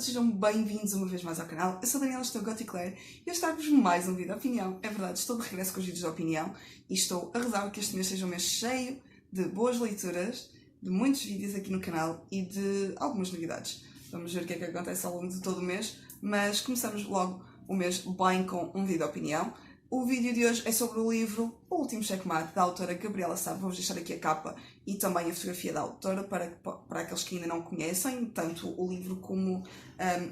todos, sejam bem-vindos uma vez mais ao canal. Eu sou a Daniela, estou a Goticlaire e hoje trago-vos mais um vídeo de opinião. É verdade, estou de regresso com os vídeos de opinião e estou a rezar que este mês seja um mês cheio de boas leituras, de muitos vídeos aqui no canal e de algumas novidades. Vamos ver o que é que acontece ao longo de todo o mês, mas começamos logo o mês bem com um vídeo de opinião. O vídeo de hoje é sobre o livro O Último Checkmate, da autora Gabriela Sá. Vou-vos deixar aqui a capa e também a fotografia da autora para aqueles que ainda não conhecem, tanto o livro como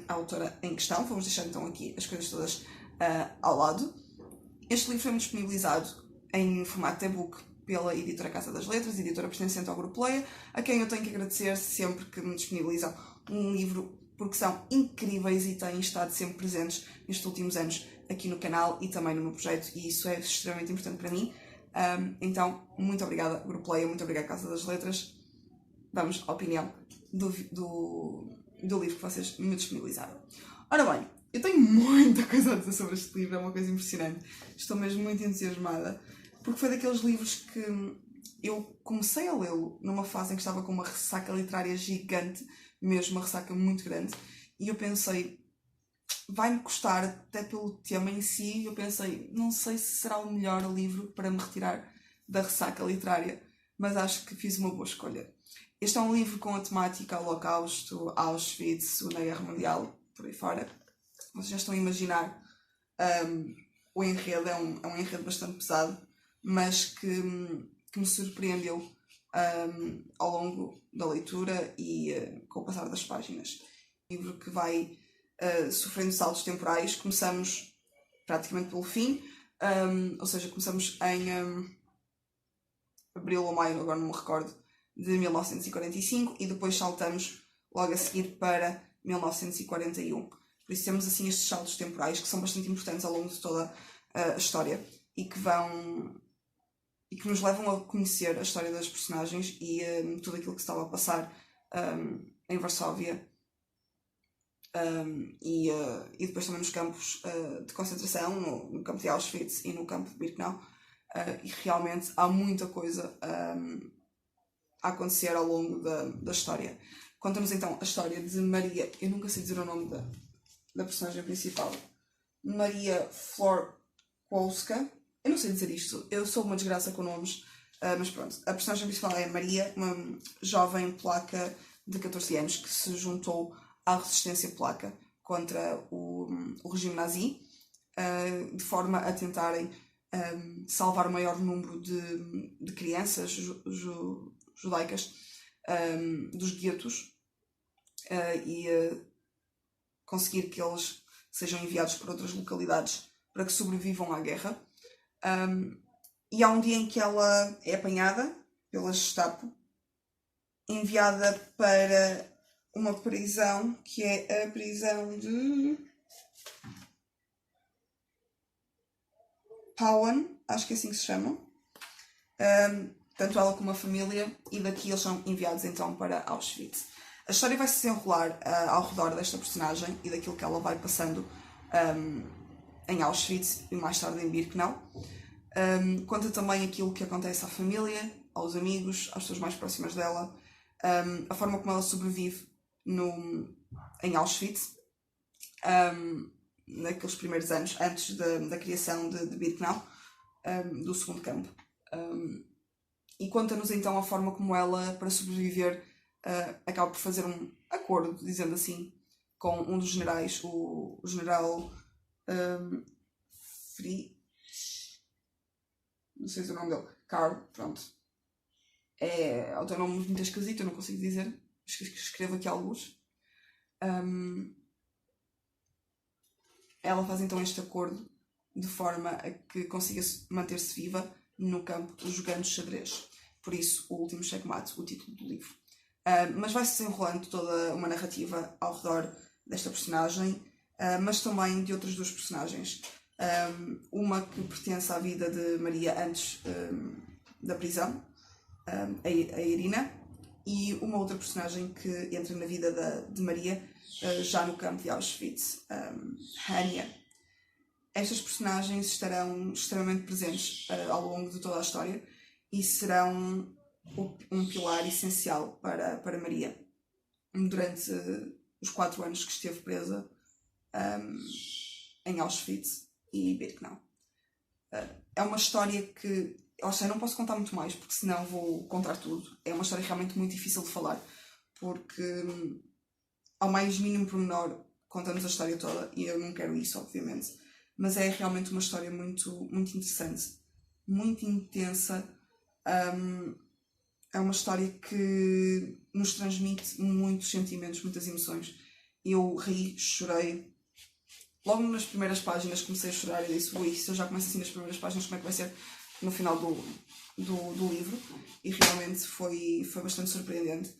a autora em questão. Vou-vos deixar então aqui as coisas todas ao lado. Este livro foi-me disponibilizado em formato de e-book pela editora Casa das Letras, editora pertencente ao Grupo Leia, a quem eu tenho que agradecer sempre que me disponibilizam um livro, porque são incríveis e têm estado sempre presentes nestes últimos anos aqui no canal e também no meu projeto, e isso é extremamente importante para mim. Então, muito obrigada, Grupo Leia, muito obrigada, Casa das Letras. Vamos à opinião do livro que vocês me disponibilizaram. Ora bem, eu tenho muita coisa a dizer sobre este livro, é uma coisa impressionante. Estou mesmo muito entusiasmada, porque foi daqueles livros que eu comecei a lê-lo numa fase em que estava com uma ressaca literária gigante, mesmo uma ressaca muito grande, e eu pensei, vai-me custar até pelo tema em si, eu pensei, não sei se será o melhor livro para me retirar da ressaca literária, mas acho que fiz uma boa escolha. Este é um livro com a temática Holocausto, Auschwitz, Segunda Guerra Mundial, por aí fora. Vocês já estão a imaginar, o enredo é um enredo bastante pesado, mas que me surpreendeu ao longo da leitura e com o passar das páginas. Um livro que vai sofrendo saltos temporais. Começamos praticamente pelo fim, ou seja, começamos em abril ou maio, agora não me recordo, de 1945 e depois saltamos logo a seguir para 1941. Por isso temos assim estes saltos temporais que são bastante importantes ao longo de toda a história e que nos levam a conhecer a história das personagens e tudo aquilo que estava a passar em Varsóvia e depois também nos campos de concentração, no campo de Auschwitz e no campo de Birkenau, e realmente há muita coisa a acontecer ao longo da história. Conta-nos então a história de Maria, eu nunca sei dizer o nome da personagem principal, Maria Florkowska. Eu não sei dizer isto, eu sou uma desgraça com nomes, mas pronto. A personagem principal é Maria, uma jovem polaca de 14 anos que se juntou à resistência polaca contra o regime nazi, de forma a tentarem salvar o maior número de crianças judaicas dos guetos e conseguir que eles sejam enviados para outras localidades para que sobrevivam à guerra. E há um dia em que ela é apanhada pela Gestapo, enviada para uma prisão que é a prisão de Pauen, acho que é assim que se chama. Tanto ela como a família, e daqui eles são enviados então para Auschwitz. A história vai se desenrolar ao redor desta personagem e daquilo que ela vai passando em Auschwitz e mais tarde em Birkenau. Conta também aquilo que acontece à família, aos amigos, às pessoas mais próximas dela, a forma como ela sobrevive em Auschwitz, naqueles primeiros anos, antes da criação de Birkenau, do segundo campo. E conta-nos então a forma como ela, para sobreviver, acaba por fazer um acordo, dizendo assim, com um dos generais, o general não sei se é o nome dele, Karl, pronto. É o teu nome muito esquisito, eu não consigo dizer, escrevo aqui alguns. Ela faz então este acordo de forma a que consiga manter-se viva no campo jogando xadrez. Por isso, O Último Checkmate, o título do livro. Mas vai-se desenrolando toda uma narrativa ao redor desta personagem, mas também de outras duas personagens. Uma que pertence à vida de Maria antes da prisão, a Irina, e uma outra personagem que entra na vida de Maria já no campo de Auschwitz, Hania. Estas personagens estarão extremamente presentes ao longo de toda a história e serão um pilar essencial para Maria durante os 4 anos que esteve presa em Auschwitz e Birkenau. É uma história que, eu não posso contar muito mais, porque senão vou contar tudo. É uma história realmente muito difícil de falar, porque ao mais mínimo pormenor contamos a história toda, e eu não quero isso, obviamente. Mas é realmente uma história muito, muito interessante, muito intensa. É uma história que nos transmite muitos sentimentos, muitas emoções. Eu ri, chorei. Logo nas primeiras páginas comecei a chorar e disse, ui, se eu já começo assim nas primeiras páginas, como é que vai ser no final do livro? E realmente foi bastante surpreendente.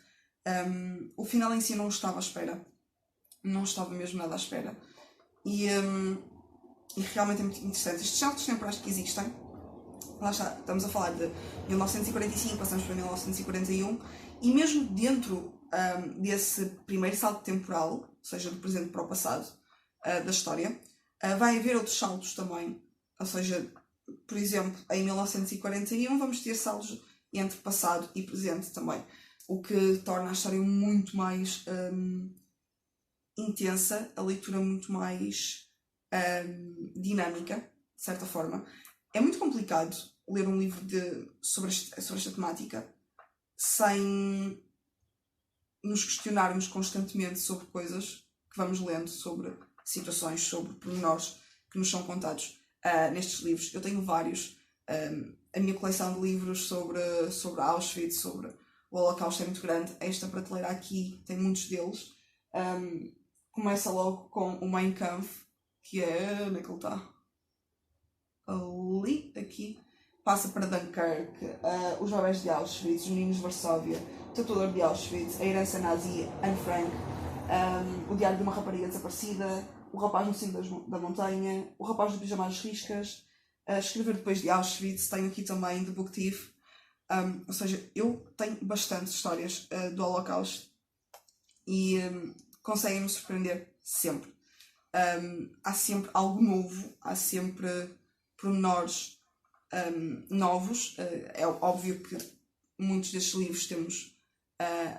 O final em si não estava à espera. Não estava mesmo nada à espera. E realmente é muito interessante. Estes saltos temporais que existem, lá está, estamos a falar de 1945, passamos para 1941, e mesmo dentro desse primeiro salto temporal, ou seja, do presente para o passado da história, vai haver outros saltos também. Ou seja, por exemplo, em 1941 vamos ter saltos entre passado e presente também, o que torna a história muito mais intensa, a leitura muito mais dinâmica, de certa forma. É muito complicado ler um livro sobre esta temática sem nos questionarmos constantemente sobre coisas que vamos lendo, sobre situações, sobre pormenores que nos são contados nestes livros. Eu tenho vários. A minha coleção de livros sobre Auschwitz, sobre o Holocausto é muito grande. Esta prateleira aqui tem muitos deles. Começa logo com o Mein Kampf, que é... onde é que ele está? Ali, aqui. Passa para Dunkirk, os Jovens de Auschwitz, os Meninos de Varsóvia, o Tatuador de Auschwitz, a herança nazi, Anne Frank, o Diário de uma Rapariga Desaparecida, o Rapaz no Cimo da Montanha, o Rapaz de Pijamadas Riscas, Escrever Depois de Auschwitz. Tenho aqui também The Book Thief. Ou seja, eu tenho bastantes histórias do Holocausto e conseguem-me surpreender sempre. Há sempre algo novo, há sempre pormenores novos. É óbvio que muitos destes livros temos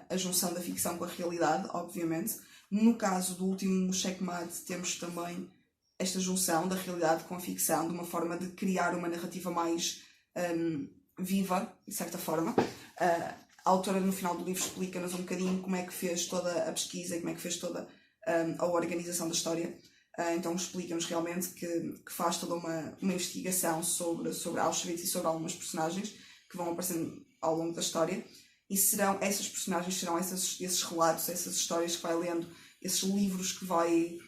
a junção da ficção com a realidade, obviamente. No caso do último Checkmate, temos também esta junção da realidade com a ficção, de uma forma de criar uma narrativa mais viva, de certa forma. A autora, no final do livro, explica-nos um bocadinho como é que fez toda a pesquisa e como é que fez toda a organização da história. Então explica-nos realmente que faz toda uma investigação sobre Auschwitz e sobre algumas personagens que vão aparecendo ao longo da história, e essas personagens serão esses relatos, essas histórias que vai lendo, esses livros que vai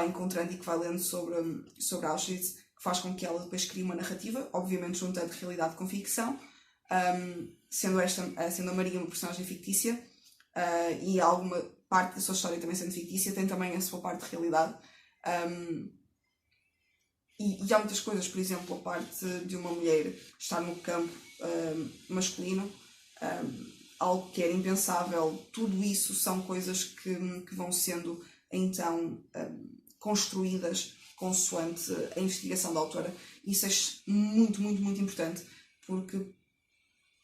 encontrando e que vai lendo sobre Auschwitz, que faz com que ela depois crie uma narrativa, obviamente juntando realidade com ficção, sendo a Maria uma personagem fictícia, e alguma parte da sua história também sendo fictícia, tem também a sua parte de realidade. E há muitas coisas, por exemplo, a parte de uma mulher estar no campo masculino, algo que era impensável. Tudo isso são coisas que vão sendo então construídas consoante a investigação da autora. Isso é muito, muito, muito importante, porque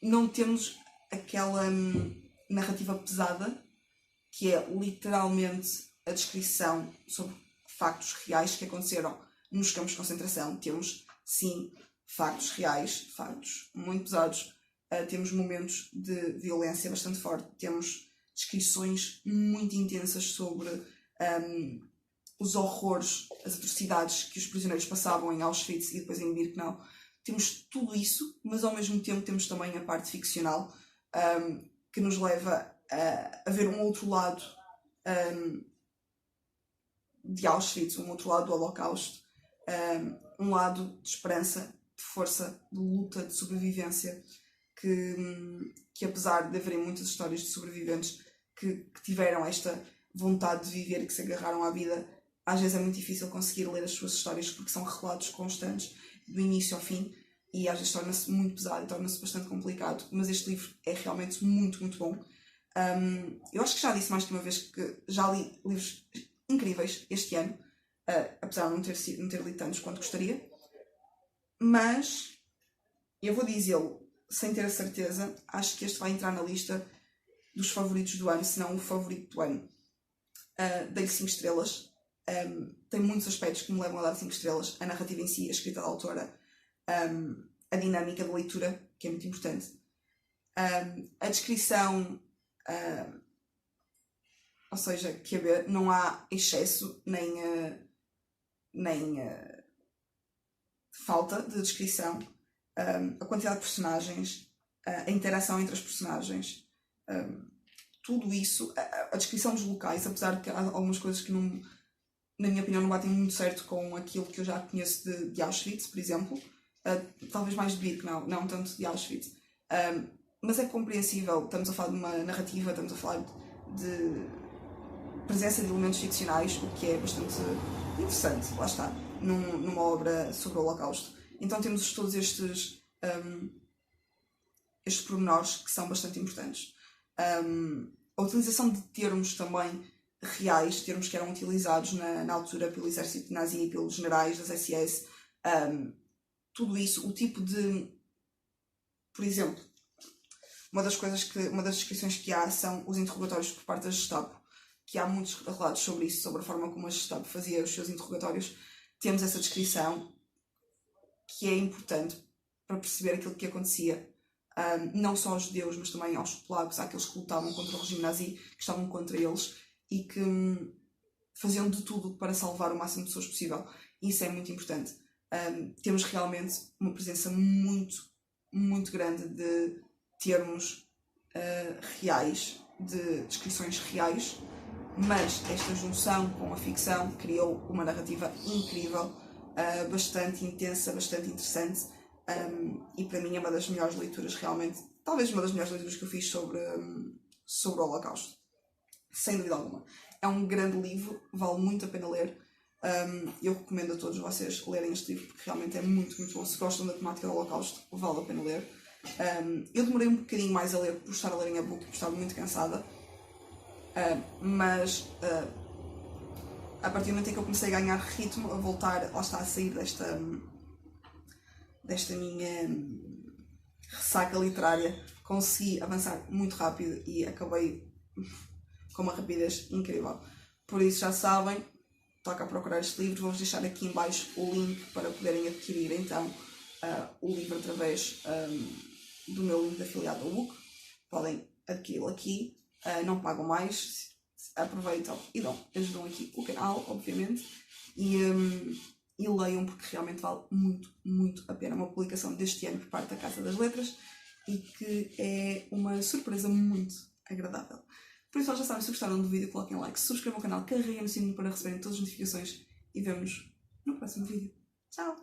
não temos aquela narrativa pesada que é literalmente a descrição sobre factos reais que aconteceram nos campos de concentração. Temos, sim, factos reais, factos muito pesados. Temos momentos de violência bastante forte. Temos descrições muito intensas sobre os horrores, as atrocidades que os prisioneiros passavam em Auschwitz e depois em Birkenau. Temos tudo isso, mas ao mesmo tempo temos também a parte ficcional, que nos leva a ver um outro lado de Auschwitz, um outro lado do Holocausto, um lado de esperança, de força, de luta, de sobrevivência, que apesar de haverem muitas histórias de sobreviventes que tiveram esta vontade de viver e que se agarraram à vida, às vezes é muito difícil conseguir ler as suas histórias porque são relatos constantes, do início ao fim, e às vezes torna-se muito pesado e torna-se bastante complicado, mas este livro é realmente muito, muito bom. Eu acho que já disse mais que uma vez que já li livros incríveis este ano, apesar de não ter lido tantos quanto gostaria, mas eu vou dizê-lo sem ter a certeza. Acho que este vai entrar na lista dos favoritos do ano, se não o favorito do ano. dei-lhe 5 estrelas. Tem muitos aspectos que me levam a dar 5 estrelas. A narrativa em si, a escrita da autora, a dinâmica da leitura, que é muito importante. A descrição, ou seja, que não há excesso nem falta de descrição. A quantidade de personagens, a interação entre as personagens, tudo isso, a descrição dos locais, apesar de que há algumas coisas que não, na minha opinião, não batem muito certo com aquilo que eu já conheço de Auschwitz, por exemplo. Talvez mais de Birkenau, não tanto de Auschwitz. Mas é compreensível, estamos a falar de uma narrativa, estamos a falar de presença de elementos ficcionais, o que é bastante interessante, lá está, numa obra sobre o Holocausto. Então temos todos estes pormenores que são bastante importantes. A utilização de termos também reais, termos que eram utilizados na altura pelo exército nazi e pelos generais das SS, tudo isso, o tipo de... Por exemplo, uma das descrições que há são os interrogatórios por parte da Gestapo, que há muitos relatos sobre isso, sobre a forma como a Gestapo fazia os seus interrogatórios. Temos essa descrição que é importante para perceber aquilo que acontecia, não só aos judeus, mas também aos polacos, àqueles que lutavam contra o regime nazi, que estavam contra eles e que faziam de tudo para salvar o máximo de pessoas possível. E isso é muito importante. Temos realmente uma presença muito, muito grande de termos reais, de descrições reais, mas esta junção com a ficção criou uma narrativa incrível, bastante intensa, bastante interessante, e para mim é uma das melhores leituras realmente, talvez uma das melhores leituras que eu fiz sobre o Holocausto, sem dúvida alguma. É um grande livro, vale muito a pena ler. Eu recomendo a todos vocês lerem este livro porque realmente é muito, muito bom. Se gostam da temática do Holocausto, vale a pena ler. Eu demorei um bocadinho mais a ler por estar a ler em e-book, por estar muito cansada, mas a partir do momento em que eu comecei a ganhar ritmo, a voltar, lá está, a sair desta minha ressaca literária, consegui avançar muito rápido e acabei com uma rapidez incrível. Por isso já sabem, toca a procurar este livro. Vou-vos deixar aqui em baixo o link para poderem adquirir então o livro através do meu link de afiliado ao book. Podem adquiri-lo aqui, não pagam mais, aproveitam e ajudam aqui o canal, obviamente, e leiam porque realmente vale muito, muito a pena. Uma publicação deste ano por parte da Casa das Letras e que é uma surpresa muito agradável. Por isso, já sabem, se gostaram do vídeo, coloquem like, subscrevam o canal, carreguem no sininho para receberem todas as notificações e vemo-nos no próximo vídeo. Tchau!